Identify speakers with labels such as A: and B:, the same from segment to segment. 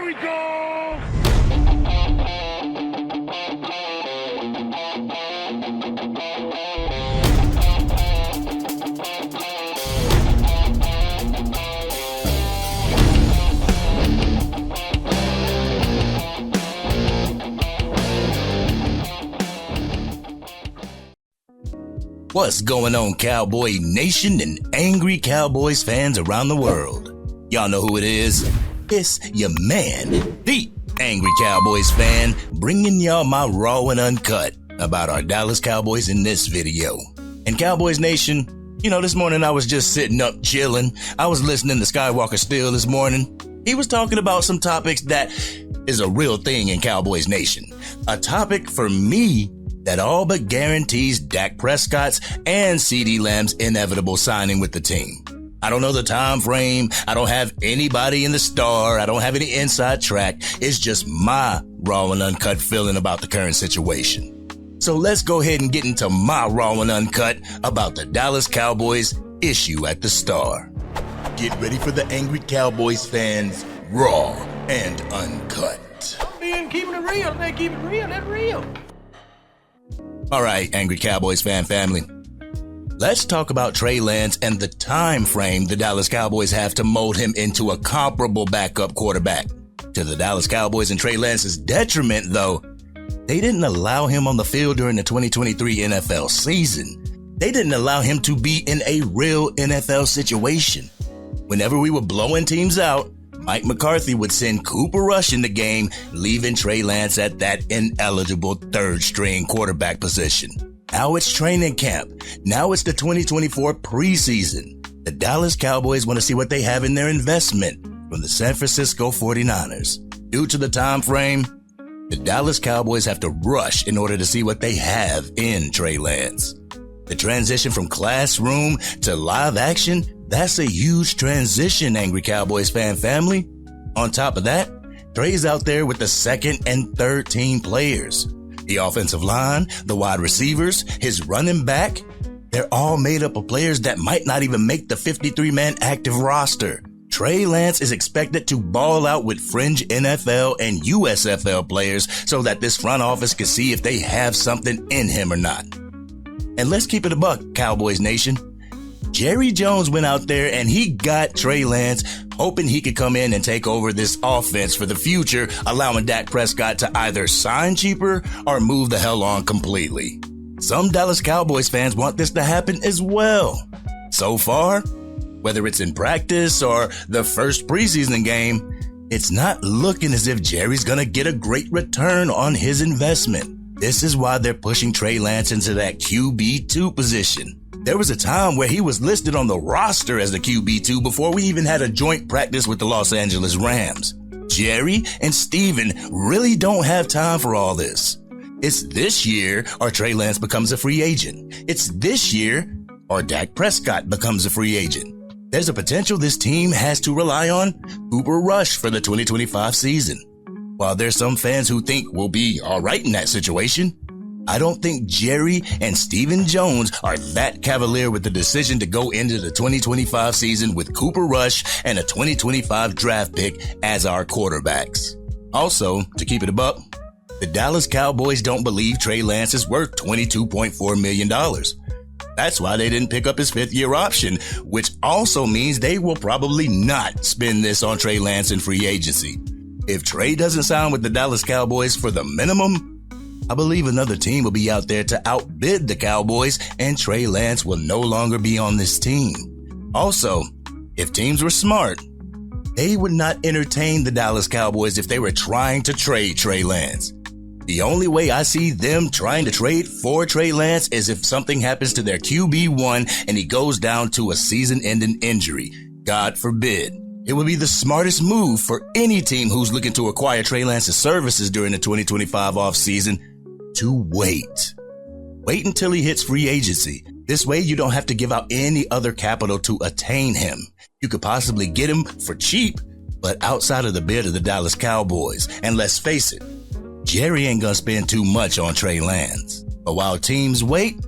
A: we go!
B: What's going on, Cowboy Nation and Angry Cowboys fans around the world? Y'all know who it is. It's your man, the Angry Cowboys fan, bringing y'all my raw and uncut about our Dallas Cowboys in this video. And Cowboys Nation, you know, this morning I was just sitting up chilling. I was listening to Skywalker Steele this morning. He was talking about some topics that is a real thing in Cowboys Nation. A topic for me that all but guarantees Dak Prescott's and CeeDee Lamb's inevitable signing with the team. I don't know the time frame. I don't have anybody in the star. I don't have any inside track. It's just my raw and uncut feeling about the current situation. So let's go ahead and get into my raw and uncut about the Dallas Cowboys issue at the star. Get ready for the Angry Cowboys fans, raw and uncut.
C: Man, keeping it real, man, keep it real, that's real.
B: All right, Angry Cowboys fan family. Let's talk about Trey Lance and the time frame the Dallas Cowboys have to mold him into a comparable backup quarterback. To the Dallas Cowboys and Trey Lance's detriment, though, they didn't allow him on the field during the 2023 NFL season. They didn't allow him to be in a real NFL situation. Whenever we were blowing teams out, Mike McCarthy would send Cooper Rush in the game, leaving Trey Lance at that ineligible third-string quarterback position. Now it's training camp. Now it's the 2024 preseason. The Dallas Cowboys want to see what they have in their investment from the San Francisco 49ers. Due to the time frame, the Dallas Cowboys have to rush in order to see what they have in Trey Lance. The transition from classroom to live action, that's a huge transition, Angry Cowboys fan family. On top of that, Trey's out there with the second and third team players. The offensive line, the wide receivers, his running back, they're all made up of players that might not even make the 53-man active roster. Trey Lance is expected to ball out with fringe NFL and USFL players so that this front office can see if they have something in him or not. And let's keep it a buck, Cowboys Nation. Jerry Jones went out there and he got Trey Lance, hoping he could come in and take over this offense for the future, allowing Dak Prescott to either sign cheaper or move the hell on completely. Some Dallas Cowboys fans want this to happen as well. So far, whether it's in practice or the first preseason game, it's not looking as if Jerry's gonna get a great return on his investment. This is why they're pushing Trey Lance into that QB2 position. There was a time where he was listed on the roster as the QB2 before we even had a joint practice with the Los Angeles Rams. Jerry and Steven really don't have time for all this. It's this year or Trey Lance becomes a free agent. It's this year or Dak Prescott becomes a free agent. There's a potential this team has to rely on Cooper Rush for the 2025 season. While there's some fans who think we'll be all right in that situation, I don't think Jerry and Stephen Jones are that cavalier with the decision to go into the 2025 season with Cooper Rush and a 2025 draft pick as our quarterbacks. Also, to keep it a buck, the Dallas Cowboys don't believe Trey Lance is worth $22.4 million. That's why they didn't pick up his fifth-year option, which also means they will probably not spend this on Trey Lance in free agency. If Trey doesn't sign with the Dallas Cowboys for the minimum, I believe another team will be out there to outbid the Cowboys and Trey Lance will no longer be on this team. Also, if teams were smart, they would not entertain the Dallas Cowboys if they were trying to trade Trey Lance. The only way I see them trying to trade for Trey Lance is if something happens to their QB1 and he goes down to a season-ending injury. God forbid. It would be the smartest move for any team who's looking to acquire Trey Lance's services during the 2025 offseason to wait. Wait until he hits free agency. This way you don't have to give out any other capital to attain him. You could possibly get him for cheap, but outside of the bid of the Dallas Cowboys. And let's face it, Jerry ain't gonna spend too much on Trey Lance. But while teams wait,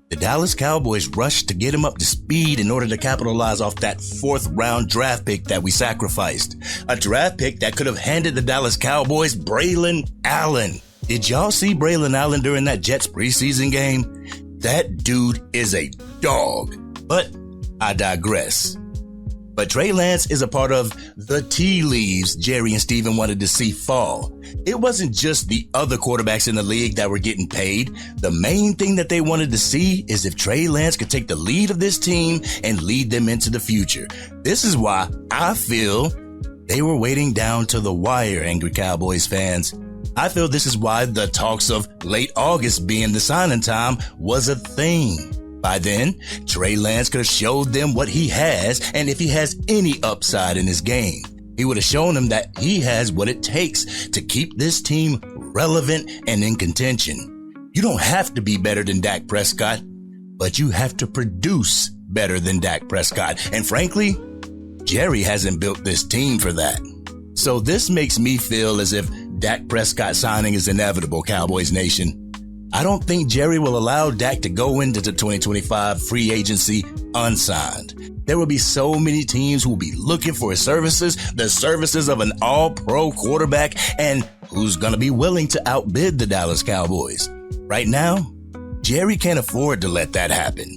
B: The Dallas Cowboys rushed to get him up to speed in order to capitalize off that 4th-round draft pick that we sacrificed. A draft pick that could have handed the Dallas Cowboys Braylon Allen. Did y'all see Braylon Allen during that Jets preseason game? That dude is a dog. But I digress. But Trey Lance is a part of the tea leaves Jerry and Steven wanted to see fall. It wasn't just the other quarterbacks in the league that were getting paid. The main thing that they wanted to see is if Trey Lance could take the lead of this team and lead them into the future. This is why I feel they were waiting down to the wire, Angry Cowboys fans. I feel this is why the talks of late August being the signing time was a thing. By then, Trey Lance could have showed them what he has and if he has any upside in his game. He would have shown them that he has what it takes to keep this team relevant and in contention. You don't have to be better than Dak Prescott, but you have to produce better than Dak Prescott. And frankly, Jerry hasn't built this team for that. So this makes me feel as if Dak Prescott signing is inevitable, Cowboys Nation. I don't think Jerry will allow Dak to go into the 2025 free agency unsigned. There will be so many teams who will be looking for his services, the services of an all-pro quarterback, and who's going to be willing to outbid the Dallas Cowboys. Right now, Jerry can't afford to let that happen.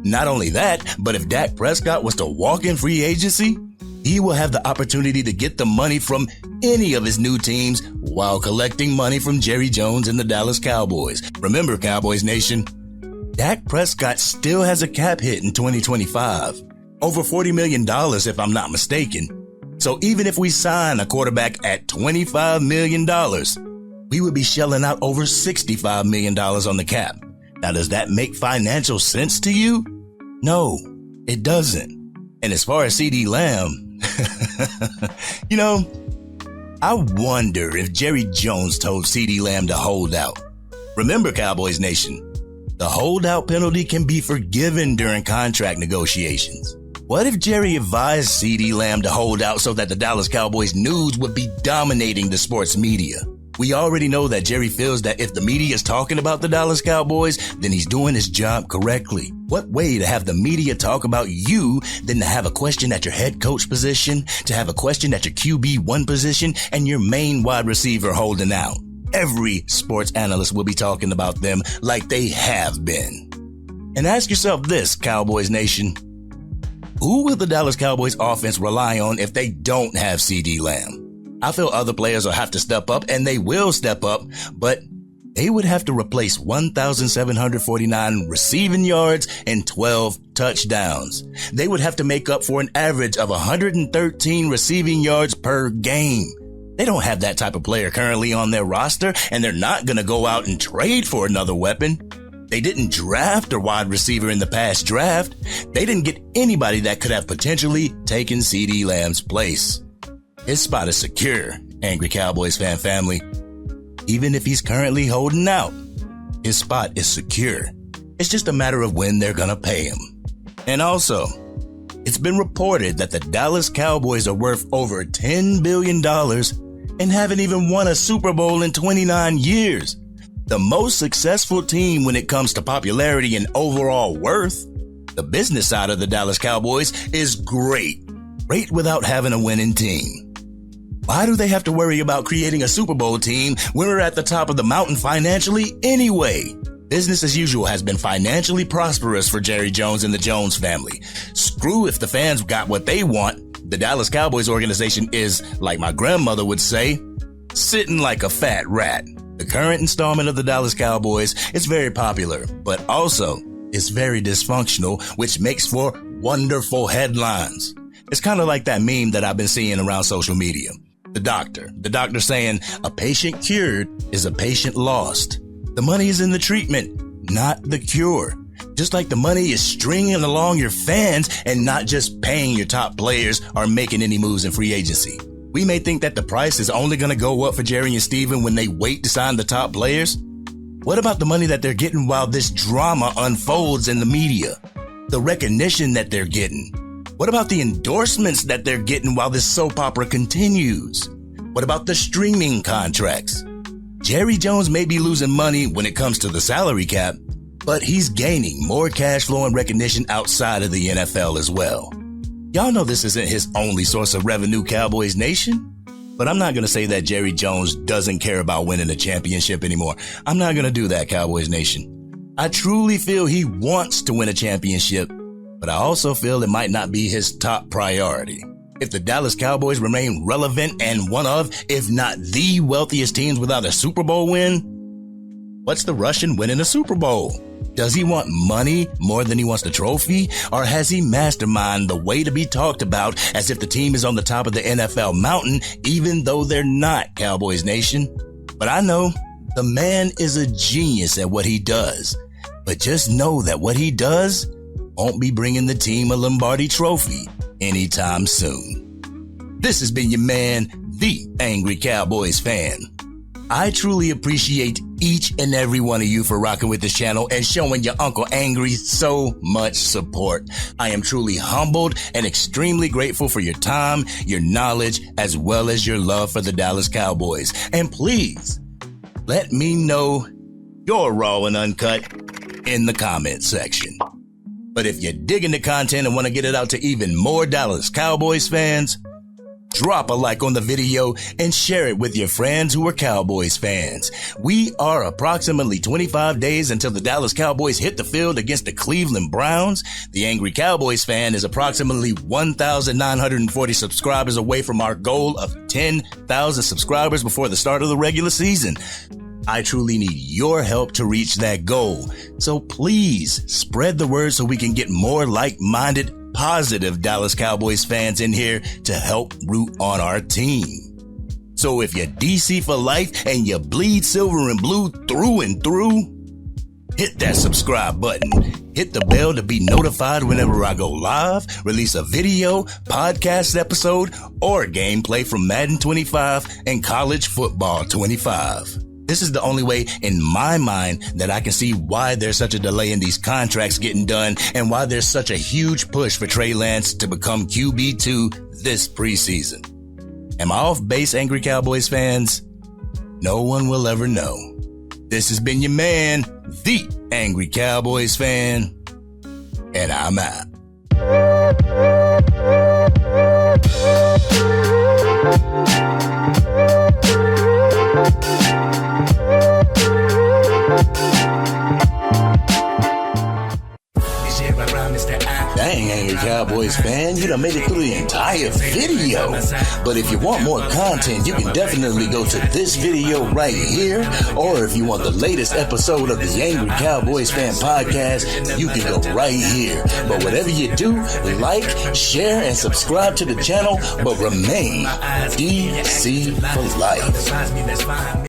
B: Not only that, but if Dak Prescott was to walk in free agency, he will have the opportunity to get the money from any of his new teams while collecting money from Jerry Jones and the Dallas Cowboys. Remember, Cowboys Nation, Dak Prescott still has a cap hit in 2025. Over $40 million if I'm not mistaken. So even if we sign a quarterback at $25 million, we would be shelling out over $65 million on the cap. Now, does that make financial sense to you? No, it doesn't. And as far as CeeDee Lamb, I wonder if Jerry Jones told CeeDee Lamb to hold out. Remember, Cowboys Nation, the holdout penalty can be forgiven during contract negotiations. What if Jerry advised CeeDee Lamb to hold out so that the Dallas Cowboys news would be dominating the sports media? We already know that Jerry feels that if the media is talking about the Dallas Cowboys, then he's doing his job correctly. What way to have the media talk about you than to have a question at your head coach position, to have a question at your QB1 position, and your main wide receiver holding out? Every sports analyst will be talking about them like they have been. And ask yourself this, Cowboys Nation. Who will the Dallas Cowboys offense rely on if they don't have CeeDee Lamb? I feel other players will have to step up, and they will step up, but they would have to replace 1,749 receiving yards and 12 touchdowns. They would have to make up for an average of 113 receiving yards per game. They don't have that type of player currently on their roster, and they're not going to go out and trade for another weapon. They didn't draft a wide receiver in the past draft. They didn't get anybody that could have potentially taken CeeDee Lamb's place. His spot is secure, Angry Cowboys fan family. Even if he's currently holding out, his spot is secure. It's just a matter of when they're gonna pay him. And also, it's been reported that the Dallas Cowboys are worth over $10 billion and haven't even won a Super Bowl in 29 years. The most successful team when it comes to popularity and overall worth. The business side of the Dallas Cowboys is great. Great without having a winning team. Why do they have to worry about creating a Super Bowl team when we're at the top of the mountain financially anyway? Business as usual has been financially prosperous for Jerry Jones and the Jones family. Screw if the fans got what they want. The Dallas Cowboys organization is, like my grandmother would say, sitting like a fat rat. The current installment of the Dallas Cowboys is very popular, but also it's very dysfunctional, which makes for wonderful headlines. It's kind of like that meme that I've been seeing around social media. The doctor saying a patient cured is a patient lost. The money is in the treatment, not the cure. Just like the money is stringing along your fans and not just paying your top players or making any moves in free agency. We may think that the price is only going to go up for Jerry and Steven when they wait to sign the top players. What about the money that they're getting while this drama unfolds in the media? The recognition that they're getting? What about the endorsements that they're getting while this soap opera continues? What about the streaming contracts? Jerry Jones may be losing money when it comes to the salary cap, but he's gaining more cash flow and recognition outside of the NFL as well. Y'all know this isn't his only source of revenue, Cowboys Nation. But I'm not going to say that Jerry Jones doesn't care about winning a championship anymore. I'm not going to do that, Cowboys Nation. I truly feel he wants to win a championship, but I also feel it might not be his top priority. If the Dallas Cowboys remain relevant and one of, if not the wealthiest teams without a Super Bowl win, what's the rush in winning a Super Bowl? Does he want money more than he wants the trophy? Or has he masterminded the way to be talked about as if the team is on the top of the NFL mountain, even though they're not, Cowboys Nation? But I know the man is a genius at what he does. But just know that what he does won't be bringing the team a Lombardi trophy anytime soon. This has been your man, the Angry Cowboys Fan. I truly appreciate each and every one of you for rocking with this channel and showing your Uncle Angry so much support. I am truly humbled and extremely grateful for your time, your knowledge, as well as your love for the Dallas Cowboys. And please, let me know your raw and uncut in the comment section. But if you're digging the content and want to get it out to even more Dallas Cowboys fans, drop a like on the video and share it with your friends who are Cowboys fans. We are approximately 25 days until the Dallas Cowboys hit the field against the Cleveland Browns. The Angry Cowboys Fan is approximately 1,940 subscribers away from our goal of 10,000 subscribers before the start of the regular season. I truly need your help to reach that goal. So please spread the word so we can get more like-minded, positive Dallas Cowboys fans in here to help root on our team. So if you're DC for life and you bleed silver and blue through and through, hit that subscribe button. Hit the bell to be notified whenever I go live, release a video, podcast episode, or gameplay from Madden 25 and College Football 25. This is the only way in my mind that I can see why there's such a delay in these contracts getting done and why there's such a huge push for Trey Lance to become QB2 this preseason. Am I off base, Angry Cowboys fans? No one will ever know. This has been your man, the Angry Cowboys Fan, and I'm out. Dang, Angry Cowboys Fan, you done made it through the entire video. But if you want more content, you can definitely go to this video right here. Or if you want the latest episode of the Angry Cowboys Fan podcast, you can go right here. But whatever you do, like, share, and subscribe to the channel, but remain DC for life.